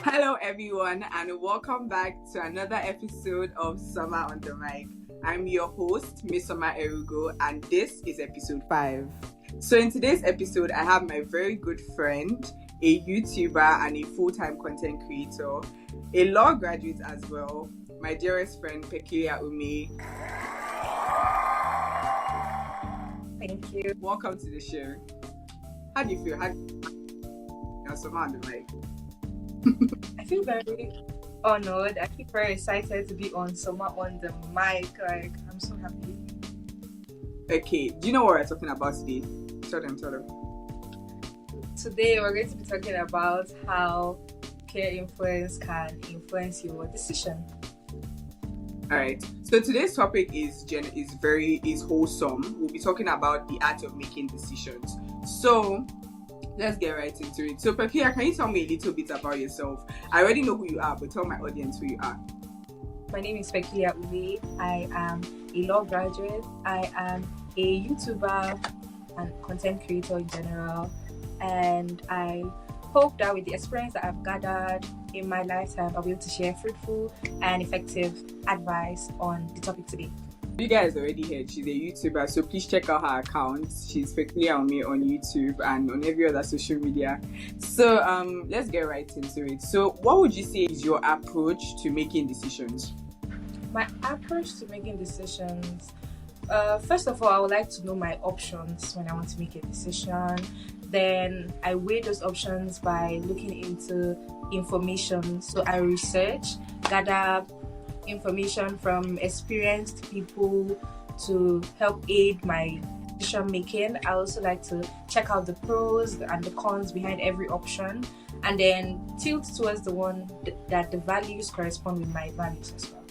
Hello everyone and welcome back to another episode of Summer on the Mic. I'm your host, Nmesoma and this is episode 5. So in today's episode, I have my very good friend, a YouTuber and a full-time content creator, a law graduate as well, my dearest friend, Peculiar Umeh. Thank you. Welcome to the show. How do you feel? Summer on the Mic. I feel very honored. I feel very excited to be on Summer on the Mic. I'm so happy. Okay, do you know what we're talking about today? Tell them. Today we're going to be talking about how peer influence can influence your decision. Alright, so today's topic is wholesome. We'll be talking about the art of making decisions. So let's get right into it. So Peculiar, can you tell me a little bit about yourself? I already know who you are, but tell my audience who you are. My name is Peculiar Umeh. I am a law graduate. I am a YouTuber and content creator in general. And I hope that with the experience that I've gathered in my lifetime, I'll be able to share fruitful and effective advice on the topic today. You guys already heard she's a YouTuber, so please check out her account. She's Peculiar Umeh on YouTube and on every other social media. So let's get right into it. So what would you say is your approach to making decisions? My approach to making decisions, first of all, I would like to know my options when I want to make a decision. Then I weigh those options by looking into information. So I research, gather information from experienced people to help aid my decision making. I also like to check out the pros and the cons behind every option, and then tilt towards the one that the values correspond with my values as well.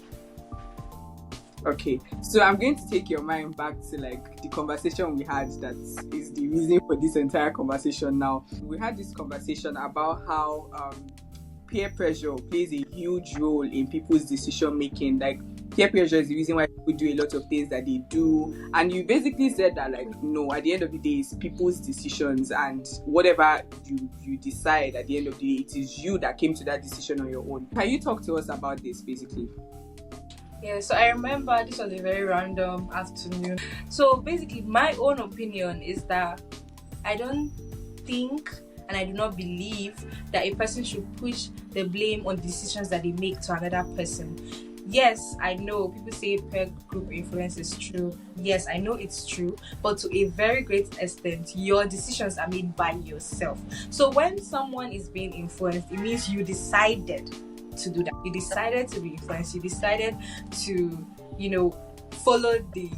Okay, so I'm going to take your mind back to the conversation we had that is the reason for this entire conversation now. We had this conversation about how peer pressure plays a huge role in people's decision making. Peer pressure is the reason why people do a lot of things that they do, and you basically said that no, at the end of the day, it's people's decisions, and whatever you decide at the end of the day, it is you that came to that decision on your own. Can you talk to us about this basically? Yeah, so I remember this was a very random afternoon. So basically, my own opinion is that I don't think and I do not believe that a person should push the blame on decisions that they make to another person. Yes, I know people say peer group influence is true. Yes, I know it's true, but to a very great extent, your decisions are made by yourself. So when someone is being influenced, it means you decided to do that. You decided to be influenced. You decided to, follow the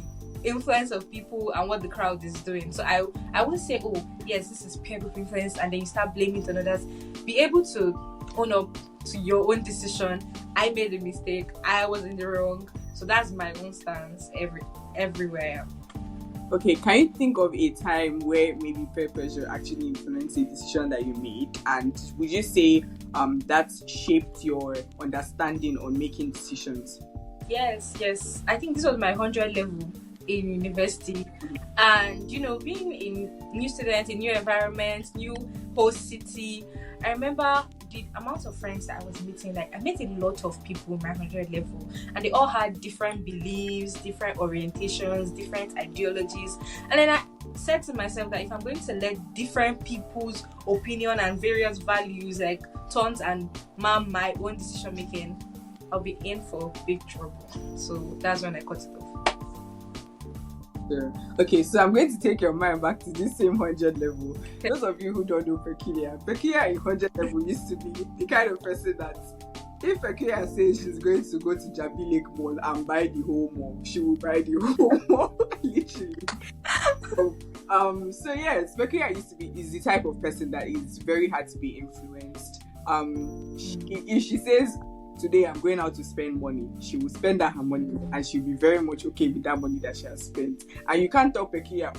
influence of people and what the crowd is doing. So I won't say, oh yes, this is peer group influence, and then you start blaming it on others. Be able to own up to your own decision. I made a mistake. I was in the wrong. So that's my own stance everywhere. Okay, can you think of a time where maybe peer pressure actually influenced a decision that you made, and would you say that shaped your understanding on making decisions? Yes. I think this was my 100 level in university, and being a new student, a new environment, new host city. I remember the amount of friends that I was meeting. I met a lot of people in my 100 level, and they all had different beliefs, different orientations, different ideologies. And then I said to myself that if I'm going to let different people's opinion and various values taunt and mark my own decision making, I'll be in for big trouble. So that's when I cut it off. Sure. Okay, so I'm going to take your mind back to this same 100 level. Those of you who don't know Peculiar in 100 level used to be the kind of person that if Peculiar says she's going to go to Jabi Lake Mall and buy the whole mall, she will buy the whole mall, literally. So yes, Peculiar is the type of person that is very hard to be influenced. If she says, today I'm going out to spend money, she will spend her money and she'll be very much okay with that money that she has spent. And you can't tell Peculiar,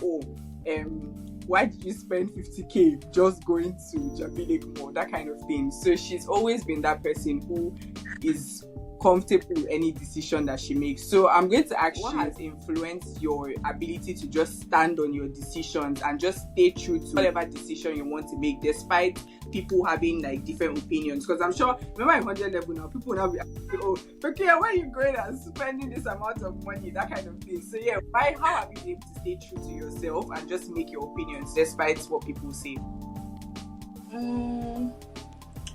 why did you spend 50k just going to Jabi Lake Mall, that kind of thing. So she's always been that person who is comfortable with any decision that she makes. So I'm going to ask, what has influenced your ability to just stand on your decisions and just stay true to whatever decision you want to make, despite people having like different opinions? Because I'm sure, remember in 100 level now, people will now be asking, oh, okay, where are you going and spending this amount of money, that kind of thing. So yeah, how have you been able to stay true to yourself and just make your opinions despite what people say?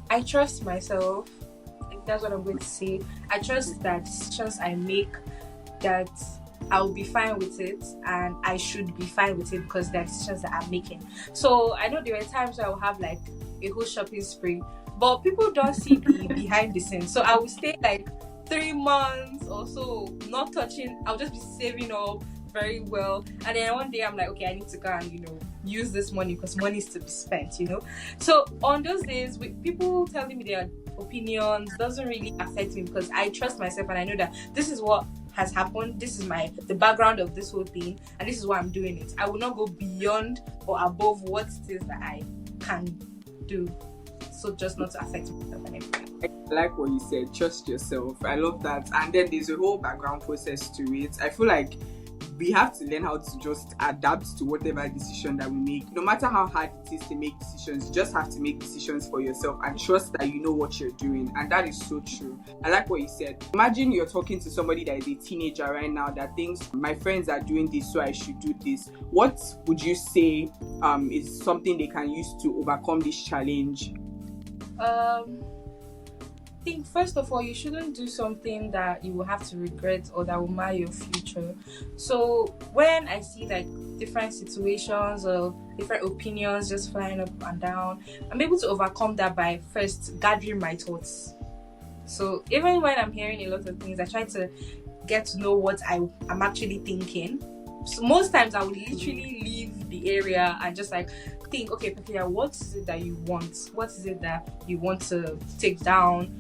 I trust myself. That's what I'm going to say. I trust that decisions I make, that I'll be fine with it, and I should be fine with it because they're decisions that I'm making. So I know there were times where I will have like a whole shopping spree, but people don't see the behind the scenes. So I will stay like 3 months or so not touching. I'll just be saving up very well, and then one day I'm like, okay, I need to go and use this money because money is to be spent. So on those days, with people telling me their opinions doesn't really affect me because I trust myself and I know that this is what has happened, this is the background of this whole thing, and this is why I'm doing it. I will not go beyond or above what it is that I can do, so just not to affect myself and everything. I like what you said, trust yourself. I love that. And then there's a whole background process to it. I feel like we have to learn how to just adapt to whatever decision that we make. No matter how hard it is to make decisions, you just have to make decisions for yourself and trust that you know what you're doing. And that is so true. I like what you said. Imagine you're talking to somebody that is a teenager right now that thinks, my friends are doing this, so I should do this. What would you say is something they can use to overcome this challenge? I think first of all, you shouldn't do something that you will have to regret or that will mar your future. So when I see like different situations or different opinions just flying up and down, I'm able to overcome that by first gathering my thoughts. So even when I'm hearing a lot of things, I try to get to know what I'm actually thinking. So most times I would literally leave the area and just like think, okay, Peculiar, what is it that you want? What is it that you want to take down?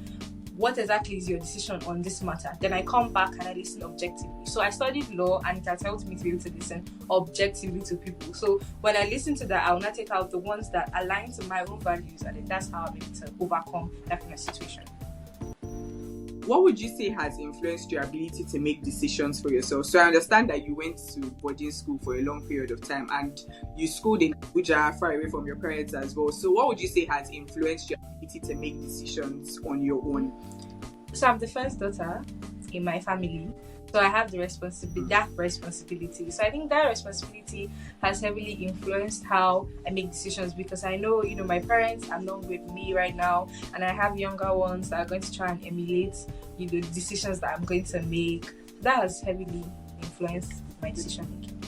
What exactly is your decision on this matter? Then I come back and I listen objectively. So I studied law and it has helped me to be able to listen objectively to people. So when I listen to that, I will not take out the ones that align to my own values, and then that's how I'm able to overcome that kind of situation. What would you say has influenced your ability to make decisions for yourself? So I understand that you went to boarding school for a long period of time and you schooled in Abuja, far away from your parents as well. So what would you say has influenced your ability to make decisions on your own? So I'm the first daughter in my family. So I have that responsibility. So I think that responsibility has heavily influenced how I make decisions, because I know, my parents are not with me right now, and I have younger ones that are going to try and emulate, the decisions that I'm going to make. That has heavily influenced my decision making.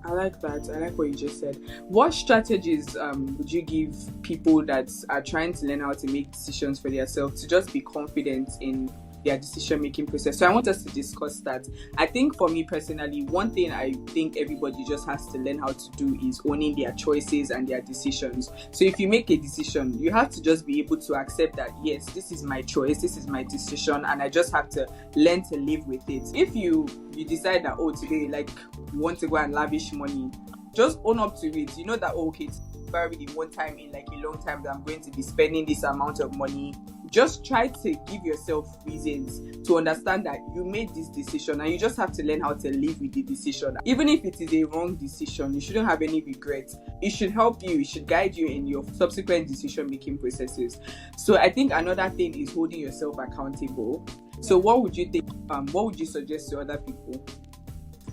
I like that. I like what you just said. What strategies would you give people that are trying to learn how to make decisions for themselves to just be confident in their decision-making process? So I want us to discuss that. I think for me personally, one thing I think everybody just has to learn how to do is owning their choices and their decisions. So if you make a decision, you have to just be able to accept that, yes, this is my choice, this is my decision, and I just have to learn to live with it. If you decide that, today, like, you want to go and lavish money, just own up to it. You know that, okay, it's probably the one time in like a long time that I'm going to be spending this amount of money. Just try to give yourself reasons to understand that you made this decision, and you just have to learn how to live with the decision. Even if it is a wrong decision, you shouldn't have any regrets. It should help you, it should guide you in your subsequent decision-making processes. So I think another thing is holding yourself accountable. So what would you think? What would you suggest to other people?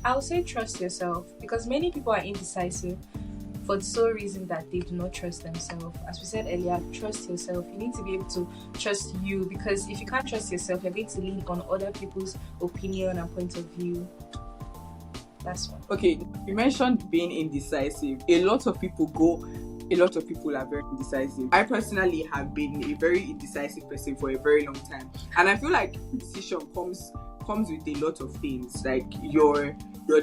I would say trust yourself, because many people are indecisive for the sole reason that they do not trust themselves. As we said earlier, trust yourself. You need to be able to trust you, because if you can't trust yourself, you're going to lean on other people's opinion and point of view. That's one. Okay, you mentioned being indecisive. A lot of people are very indecisive. I personally have been a very indecisive person for a very long time, and I feel like decision comes with a lot of things. Like you're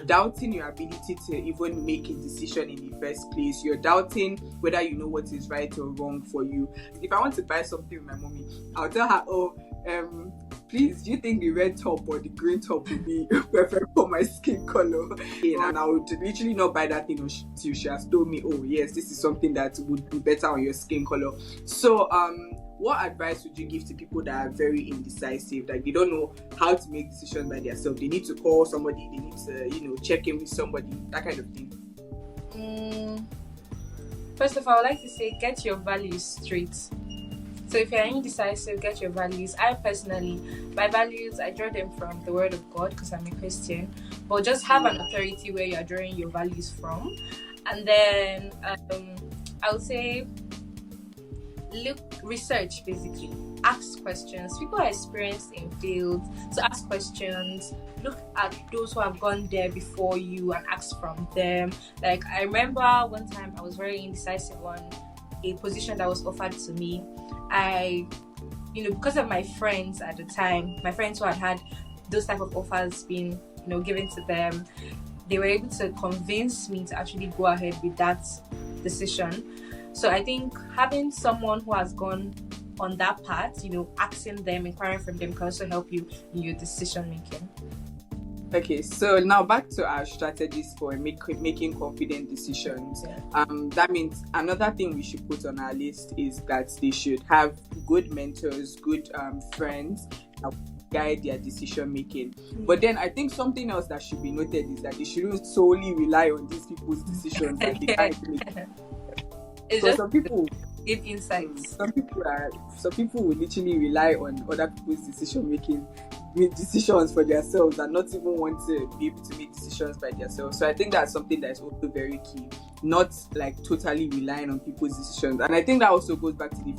doubting your ability to even make a decision in the first place. You're doubting whether you know what is right or wrong for you. If I want to buy something with my mommy, I'll tell her, please, do you think the red top or the green top would be perfect for my skin color? And I would literally not buy that thing until she has told me, oh yes, this is something that would be better on your skin color. So what advice would you give to people that are very indecisive, like they don't know how to make decisions by themselves? They need to call somebody, they need to check in with somebody, that kind of thing. First of all, I would like to say, get your values straight. So if you're indecisive, get your values. I personally, my values, I draw them from the Word of God because I'm a Christian. But just have an authority where you're drawing your values from. And then I would say, research basically. Ask questions. People are experienced in fields, so ask questions. Look at those who have gone there before you and ask from them. Like, I remember one time I was very indecisive on a position that was offered to me. Because of my friends at the time, my friends who had those type of offers being, given to them, they were able to convince me to actually go ahead with that decision. So I think having someone who has gone on that path, asking them, inquiring from them can also help you in your decision making. Okay, so now back to our strategies for making confident decisions. That means another thing we should put on our list is that they should have good mentors, good friends that guide their decision making. But then I think something else that should be noted is that they shouldn't solely rely on these people's decisions that they can't make. So some people give insights. Some people will literally rely on other people's decision making, make decisions for themselves, and not even want to be able to make decisions by themselves. So I think that's something that is also very key, not like totally relying on people's decisions. And I think that also goes back to the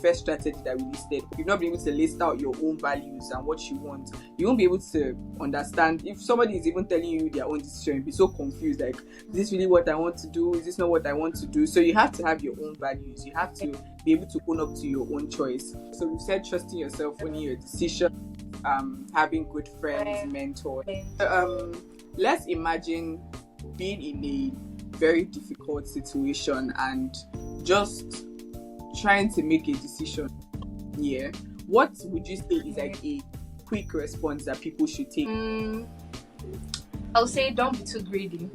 first strategy that we listed. If you've not been able to list out your own values and what you want, you won't be able to understand. If somebody is even telling you their own decision, you'll be so confused, like, is this really what I want to do? Is this not what I want to do? So you have to have your own values. You have to be able to own up to your own choice. So we've said trusting yourself, owning your decision, having good friends, mentors. Let's imagine being in a very difficult situation and just trying to make a decision. Yeah, what would you say is like a quick response that people should take? I'll say don't be too greedy.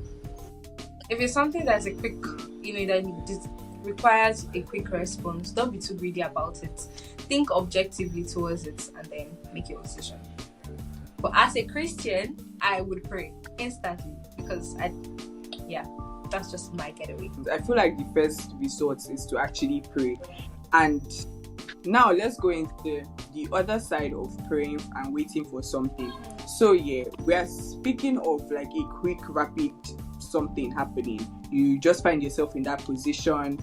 If it's something that's a quick, that requires a quick response, don't be too greedy about it. Think objectively towards it and then make your decision. But as a Christian, I would pray instantly because that's just my getaway. I feel like the first resort is to actually pray. And now let's go into the other side of praying and waiting for something. So we are speaking of like a quick, rapid something happening. You just find yourself in that position.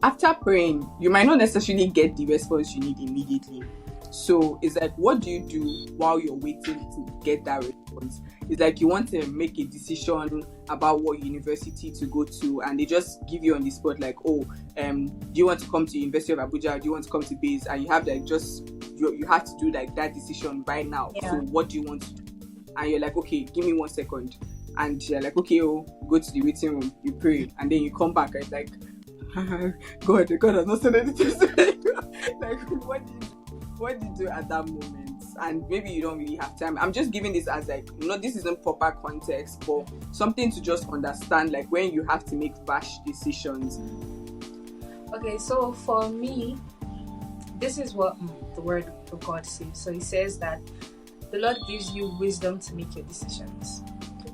After praying, you might not necessarily get the response you need immediately. So it's like, what do you do while you're waiting to get that response? It's like you want to make a decision about what university to go to, and they just give you on the spot like, do you want to come to University of Abuja? Do you want to come to Base? And you have like you have to do like that decision right now. Yeah. So what do you want to do? And you're like, okay, give me 1 second. And you're like, okay, go to the waiting room. You pray, and then you come back and it's like, God, I've not said anything. Like, what do you do at that moment? And maybe you don't really have time. I'm just giving this as like, this isn't proper context, but something to just understand, like when you have to make rash decisions. Okay, so for me, this is what the Word of God says. So it says that the Lord gives you wisdom to make your decisions.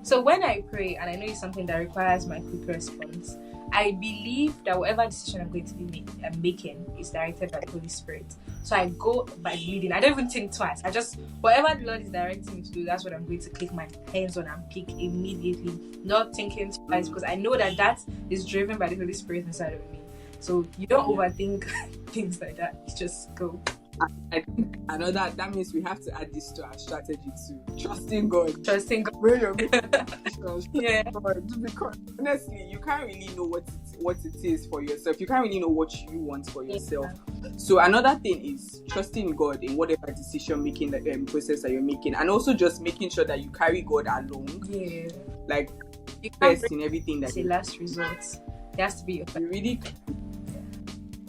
So when I pray and I know it's something that requires my quick response, I believe that whatever decision I'm going to be making is directed by the Holy Spirit. So I go by leading. I don't even think twice. Whatever the Lord is directing me to do, that's what I'm going to click my hands on and pick immediately, not thinking twice, because I know that is driven by the Holy Spirit inside of me. So you don't overthink things like that. You just go. I think that means we have to add this to our strategy too. Trusting God. Where you're making decisions. Yeah. Because honestly, you can't really know what it is for yourself. You can't really know what you want for yourself. Yeah. So another thing is trusting God in whatever decision making process that you're making, and also just making sure that you carry God along. Yeah. Like first in everything that it's the last resort. It has to be your you really.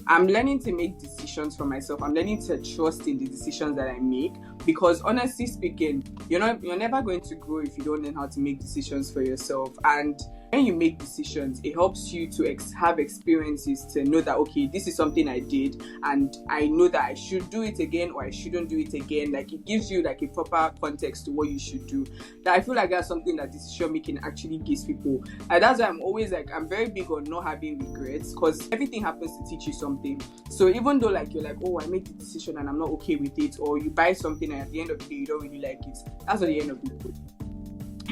I'm learning to make decisions for myself. I'm learning to trust in the decisions that I make, because honestly speaking, you're never going to grow if you don't learn how to make decisions for yourself. And when you make decisions, it helps you to have experiences to know that, okay, this is something I did and I know that I should do it again or I shouldn't do it again. Like, it gives you like a proper context to what you should do. That I feel like that's something that decision making actually gives people. And that's why I'm always like, I'm very big on not having regrets, because everything happens to teach you something. So even though like you're like, oh, I made the decision and I'm not okay with it, or you buy something and at the end of the day you don't really like it, that's not the end of the world.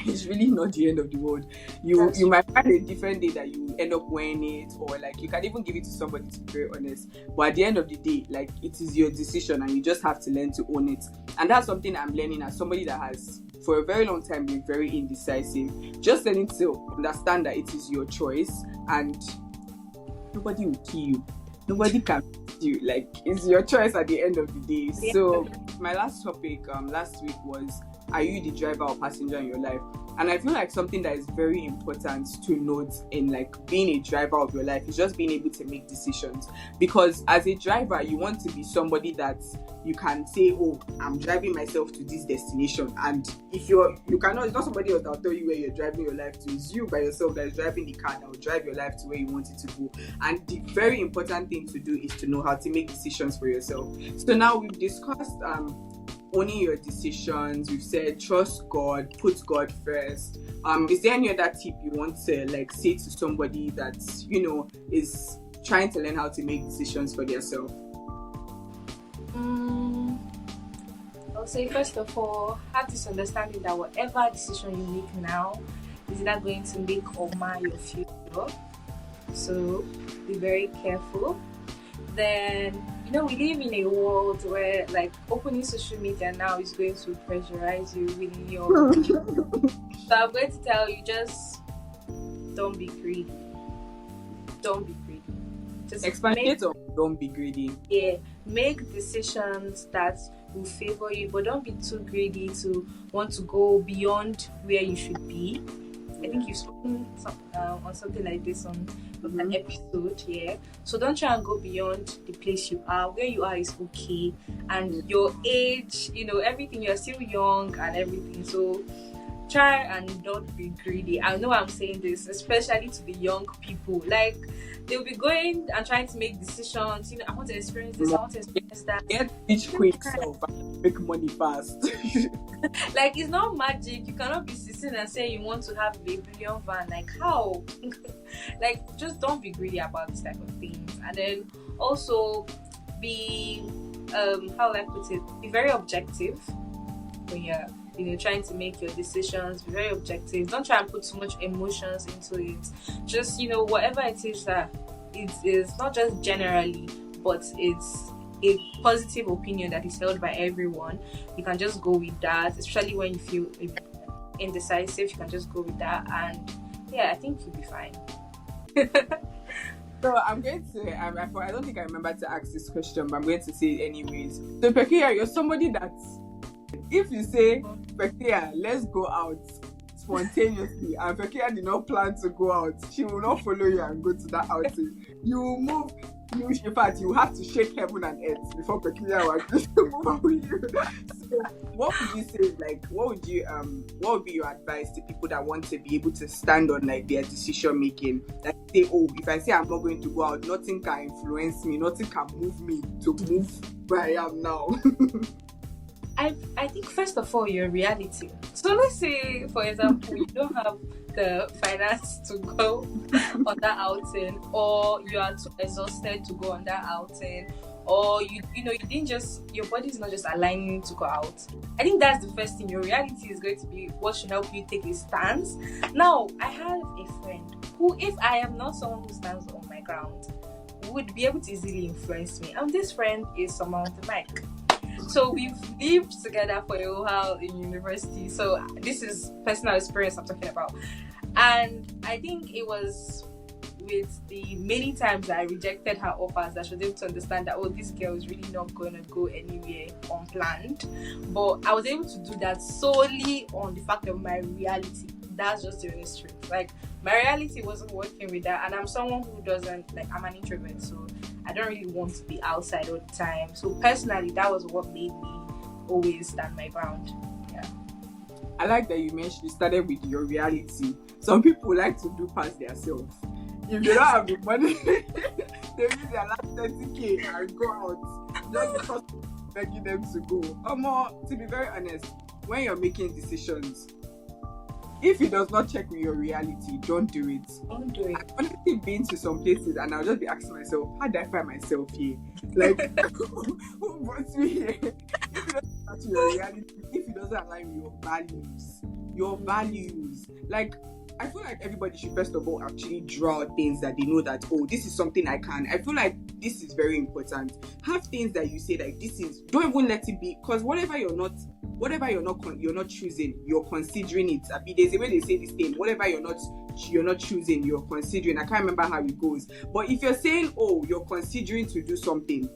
It's really not the end of the world. You might find a different day that you end up wearing it, or like you can even give it to somebody, to be very honest. But at the end of the day, like, it is your decision and you just have to learn to own it. And that's something I'm learning as somebody that has for a very long time been very indecisive. Just learning to understand that it is your choice and nobody will kill you. Nobody can beat you. Like, it's your choice at the end of the day. Yeah. So my last topic last week was, are you the driver or passenger in your life? And I feel like something that is very important to note in like being a driver of your life is just being able to make decisions. Because as a driver, you want to be somebody that you can say, oh, I'm driving myself to this destination. And if you cannot, it's not somebody else that'll tell you where you're driving your life to. It's you by yourself that is driving the car that will drive your life to where you want it to go. And the very important thing to do is to know how to make decisions for yourself. So now we've discussed owning your decisions. We've said trust God, put God first. Is there any other tip you want to like say to somebody that is trying to learn how to make decisions for themselves? I'll say, first of all, have this understanding that whatever decision you make now is either going to make or mar your future. So be very careful. Then, we live in a world where like opening social media now is going to pressurize you really young. So I'm going to tell you, just don't be greedy. Don't be greedy. Just expand it on don't be greedy. Yeah, make decisions that will favor you, but don't be too greedy to want to go beyond where you should be. I think you've spoken on something like this on an episode, yeah. So don't try and go beyond the place you are. Where you are is okay, and your age, everything. You're still young and everything. So try and don't be greedy. I know I'm saying this, especially to the young people. Like, they'll be going and trying to make decisions. I want to experience this. I want to experience that. Get rich quick, so make money fast. Like, it's not magic. You cannot be sitting and saying you want to have a billion van. Like, how? Like, just don't be greedy about this type of things. And then also be how will I put it? Be very objective when you're trying to make your decisions. Be very objective. Don't try and put too much emotions into it. Just whatever it is that it is, not just generally, but it's a positive opinion that is held by everyone. You can just go with that, especially when you feel indecisive. You can just go with that, and yeah, I think you'll be fine. So I'm going to, I don't think I remember to ask this question, but I'm going to say it anyways. So Peculiar, you're somebody that, if you say, Peculiar, let's go out spontaneously, and Peculiar did not plan to go out, she will not follow you and go to that outing. You will move. In fact, you have to shake heaven and earth before Peculiar will move with you. So, what would you say? Like, what would be your advice to people that want to be able to stand on like their decision making? Like, say, oh, if I say I'm not going to go out, nothing can influence me, nothing can move me to move where I am now. I think first of all, your reality. So let's say, for example, you don't have the finance to go on that outing, or you are too exhausted to go on that outing, or you didn't just, your body is not just aligning to go out. I think that's the first thing. Your reality is going to be what should help you take a stance. Now, I have a friend who, if I am not someone who stands on my ground, would be able to easily influence me. And this friend is someone with the mic. So we've lived together for a while in university. So this is personal experience I'm talking about. And I think it was with the many times that I rejected her offers that she was able to understand that, oh, this girl is really not going to go anywhere unplanned. But I was able to do that solely on the fact of my reality. That's just the honest truth. Like, my reality wasn't working with that, and I'm someone who doesn't like. I'm an introvert, so I don't really want to be outside all the time. So personally, that was what made me always stand my ground. Yeah. I like that you mentioned you started with your reality. Some people like to do past themselves. If they don't have the money, they use their last 30k and go out just because begging them to go. To be very honest, when you're making decisions, if it does not check with your reality, don't do it. Don't do it. I've honestly been to some places and I'll just be asking myself, how did I find myself here? Like, who brought me here? If it doesn't match your reality, if it doesn't align with your values, like, I feel like everybody should first of all actually draw things that they know that, oh, this is something I can. I feel like this is very important. Have things that you say like this is, don't even let it be, because whatever you're not choosing, you're considering it. I mean, there's a way they say this thing, whatever you're not choosing, you're considering. I can't remember how it goes. But if you're saying, oh, you're considering to do something,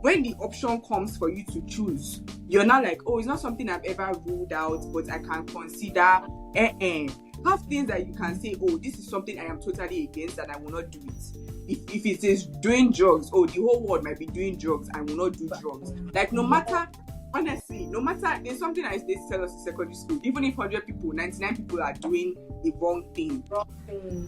when the option comes for you to choose, you're not like, oh, it's not something I've ever ruled out, but I can consider. Have things that you can say, oh, this is something I am totally against and I will not do it. If it is doing drugs, oh, the whole world might be doing drugs, I will not do drugs. Like, no matter, there's something I used to tell us in secondary school, even if 100 people, 99 people are doing the wrong thing,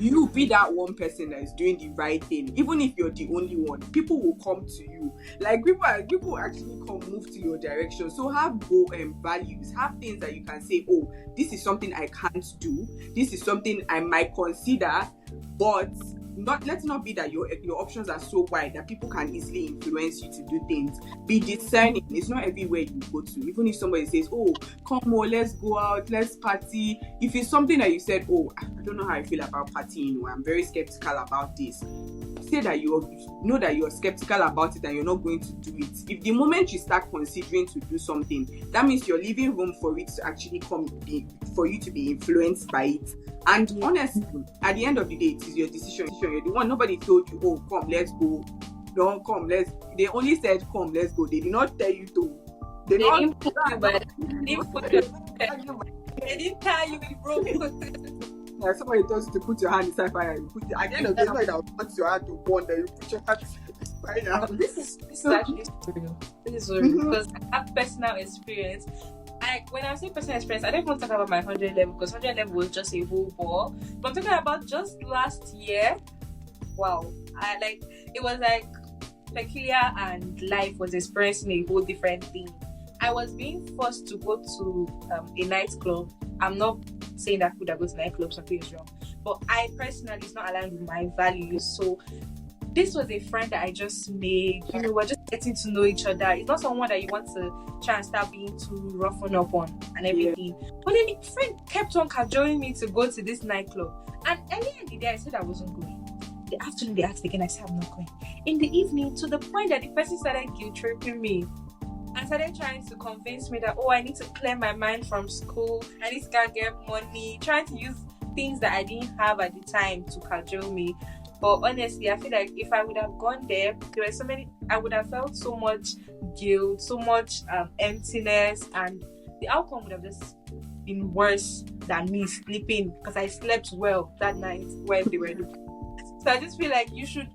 you be that one person that is doing the right thing. Even if you're the only one, people will come to you. Like, people actually move to your direction. So have goal and values. Have things that you can say, oh, this is something I can't do. This is something I might consider, but let's not be that your options are so wide that people can easily influence you to do things. Be discerning. It's not everywhere you go to. Even if somebody says, oh, come on, let's go out, let's party. If it's something that you said, oh, I don't know how I feel about partying, or I'm very skeptical about this, say that you're skeptical about it and you're not going to do it. If the moment you start considering to do something, that means you're leaving room for it to actually for you to be influenced by it. And honestly, at the end of the day, it is your decision. You're the one. Nobody told you, oh, come, let's go. Don't come, they only said, come, let's go. They did not tell you to. They didn't put you, but they didn't tell you, bro. Like somebody tells you to put your hand inside fire, you put it. At the end of the day, it's not that puts your hand to burn, then you put your hand inside fire. This is actually real. This is so real because I have personal experience. When I say personal experience, I don't want to talk about my 100 level because 100 level was just a whole ball. But I'm talking about just last year. Wow, it was like Peculiar and life was experiencing a whole different thing. I was being forced to go to a nightclub. I'm not saying that could have go to nightclubs, something is wrong. But I personally, it's not aligned with my values. So this was a friend that I just made. We're just getting to know each other. It's not someone that you want to try and start being too roughen up on and everything. Yeah. But then the friend kept on cajoling me to go to this nightclub. And earlier in the day, I said I wasn't going. The afternoon, they asked again. I said I'm not going. In the evening, to the point that the person started guilt tripping me and started trying to convince me that, oh, I need to clear my mind from school. I need to go and get money. Trying to use things that I didn't have at the time to cajole me. But honestly, I feel like if I would have gone there were so many, I would have felt so much guilt, so much emptiness, and the outcome would have just been worse than me sleeping because I slept well that night while they were looking. So I just feel like you should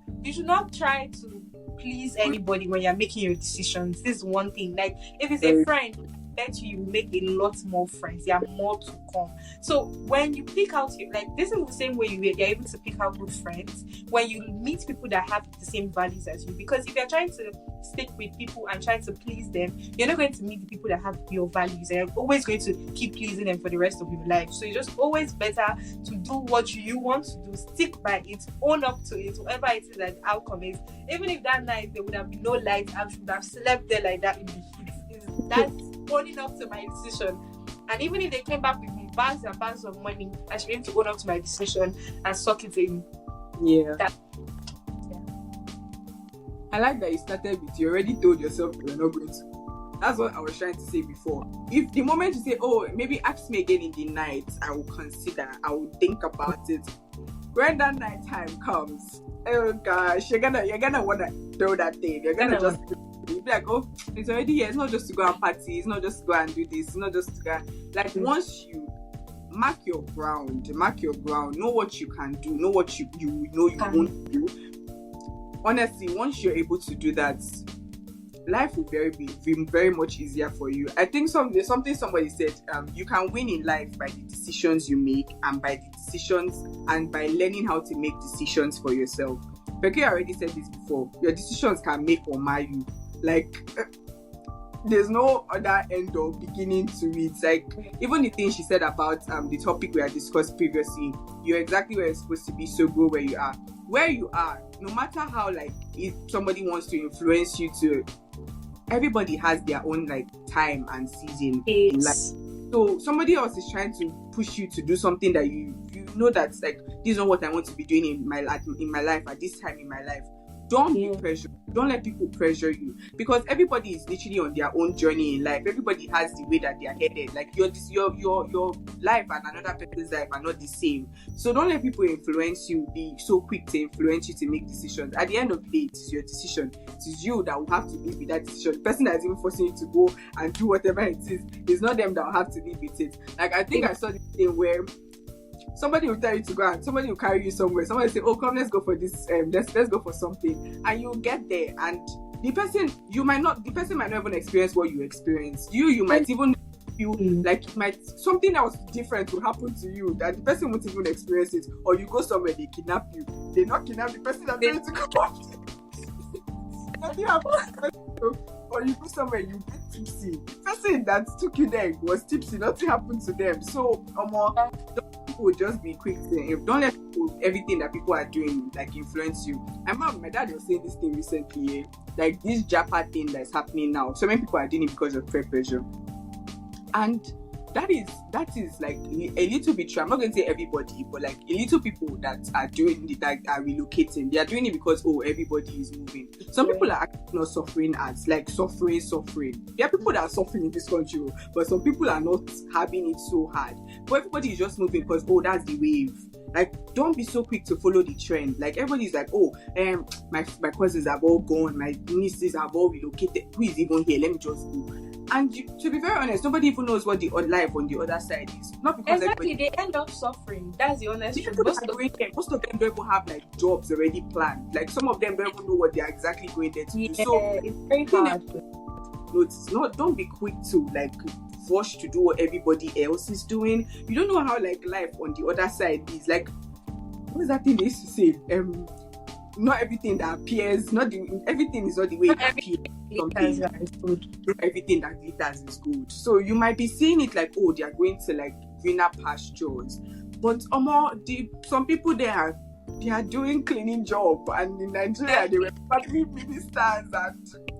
not try to please anybody when you're making your decisions. This is one thing. Like if it's a friend, I bet you make a lot more friends. There are more to come. So when you pick out this is the same way you're able to pick out good friends when you meet people that have the same values as you. Because if you're trying to stick with people and trying to please them, you're not going to meet the people that have your values, and you're always going to keep pleasing them for the rest of your life. So it's just always better to do what you want to do, stick by it, own up to it, whatever it is that the outcome is. Even if that night there would have been no light, I should have slept there like that in the heat. That's owning up to my decision. And even if they came back with bags and bags of money, I should be able to own up to my decision and suck it in. Yeah. I like that you started with, you already told yourself you're not going to. That's what I was trying to say before. If the moment you say, oh, maybe ask me again in the night, I will consider, I will think about it. When that night time comes, oh gosh, you're gonna want to throw that thing. You're gonna just be like, oh, it's already here. It's not just to go and party. It's not just to go and do this. It's not just to go. Once you mark your ground. Know what you can do. Know what you know you won't do. Honestly, once you're able to do that, life will be very much easier for you. I think something somebody said, you can win in life by the decisions you make, and by learning how to make decisions for yourself. Becky already said this before. Your decisions can make or mar you. Like, there's no other end or beginning to it. Like, even the thing she said about the topic we had discussed previously, you're exactly where you're supposed to be, so go where you are. Where you are, no matter how, like, if somebody wants to influence you to, everybody has their own, like, time and season in life. So somebody else is trying to push you to do something that you know that's like, this is not what I want to be doing in my life at this time in my life. Don't be pressured. Don't let people pressure you, because everybody is literally on their own journey in life. Everybody has the way that they are headed. Like, your life and another person's life are not the same. So don't let people influence you. Be so quick to influence you to make decisions. At the end of the day, it is your decision. It is you that will have to live with that decision. The person that is even forcing you to go and do whatever it is, it's not them that will have to live with it. Like, I think I saw this thing where somebody will tell you to go, and somebody will carry you somewhere. Somebody will say, oh, come, let's go for this, let's go for something. And you'll get there, and the person might not even experience what you experienced. You might even feel like something else different will happen to you that the person won't even experience it. Or you go somewhere, they kidnap you. They not kidnap the person that told you to go. Nothing happens. Or you go somewhere, you get tipsy. The person that took you there was tipsy. Nothing happened to them. So, people just be quick to, don't let everything that people are doing, like, influence you. My dad was saying this thing recently, like this Japa thing that's happening now. So many people are doing it because of peer pressure, and that is like a little bit true. I'm not going to say everybody, but like a little people that are doing it, that are relocating. They are doing it because everybody is moving. Some people are actually not suffering as like suffering. There are people that are suffering in this country, but some people are not having it so hard. But everybody is just moving because that's the wave. Like, don't be so quick to follow the trend. Like, everybody's like, my cousins have all gone, my nieces have all relocated. Who is even here? Let me just go. And to be very honest, nobody even knows what the life on the other side is. Not because they end up suffering. That's the honest truth. Most of them don't even have like jobs already planned. Like, some of them don't even know what they're exactly going there to do. So it's very hard. Don't be quick to like rush to do what everybody else is doing. You don't know how like life on the other side is. Like, what is that thing they used to say? Not everything that appears, everything is not the way it appears. Everything that glitters is good. So you might be seeing it like, they are going to like greener pastures, but some people they are doing cleaning job, and in Nigeria they were family ministers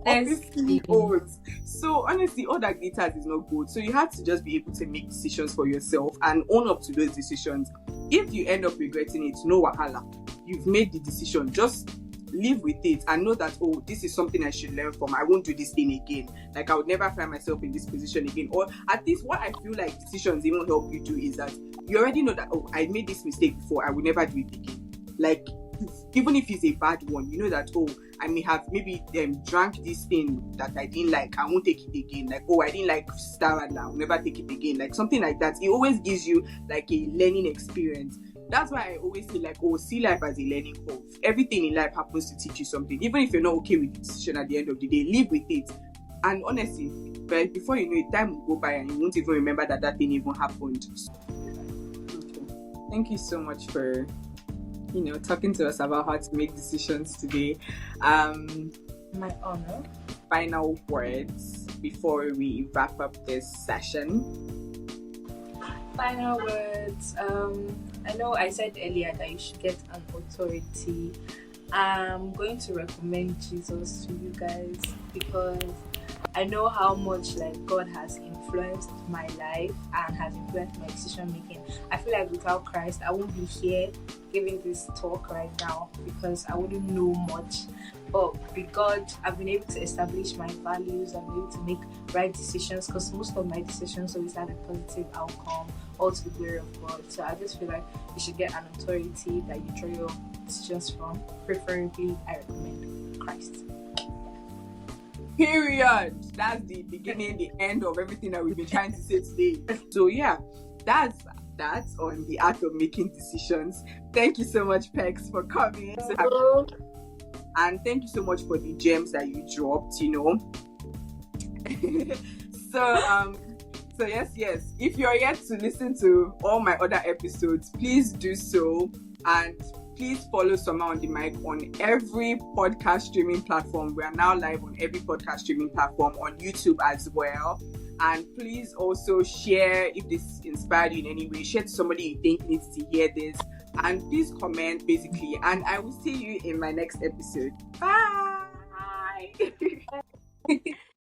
and office CEOs. So honestly, all that glitters is not good. So you have to just be able to make decisions for yourself and own up to those decisions. If you end up regretting it, no wahala. You've made the decision. Just live with it and know that, this is something I should learn from. I won't do this thing again. Like, I would never find myself in this position again. Or at least what I feel like decisions even help you do is that you already know that, I made this mistake before, I will never do it again. Like, even if it's a bad one, you know that, I may have maybe drank this thing that I didn't like, I won't take it again. Like, I didn't like Star Radler, I'll never take it again. Like, something like that. It always gives you like a learning experience. That's why I always say, like, see life as a learning curve. Everything in life happens to teach you something. Even if you're not okay with the decision at the end of the day, live with it. And honestly, but before you know it, time will go by and you won't even remember that thing even happened. Okay. Thank you so much for, talking to us about how to make decisions today. My honor. Final words before we wrap up this session. Final words. I know I said earlier that you should get an authority. I'm going to recommend Jesus to you guys because I know how much like God has influenced my life and has influenced my decision making. I feel like without Christ, I won't be here giving this talk right now because I wouldn't know much. But with God, I've been able to establish my values. I've been able to make right decisions because most of my decisions always had a positive outcome, all to the glory of God. So I just feel like you should get an authority that you draw your decisions from. Preferably, I recommend Christ. Period. That's the beginning, the end of everything that we've been trying to say today. So yeah, that's that on the art of making decisions. Thank you so much, Pex, for coming. And thank you so much for the gems that you dropped, So yes. If you're yet to listen to all my other episodes, please do so. And please follow Summer on the Mic on every podcast streaming platform. We are now live on every podcast streaming platform, on YouTube as well. And please also share if this inspired you in any way. Share to somebody you think needs to hear this. And please comment, basically. And I will see you in my next episode. Bye!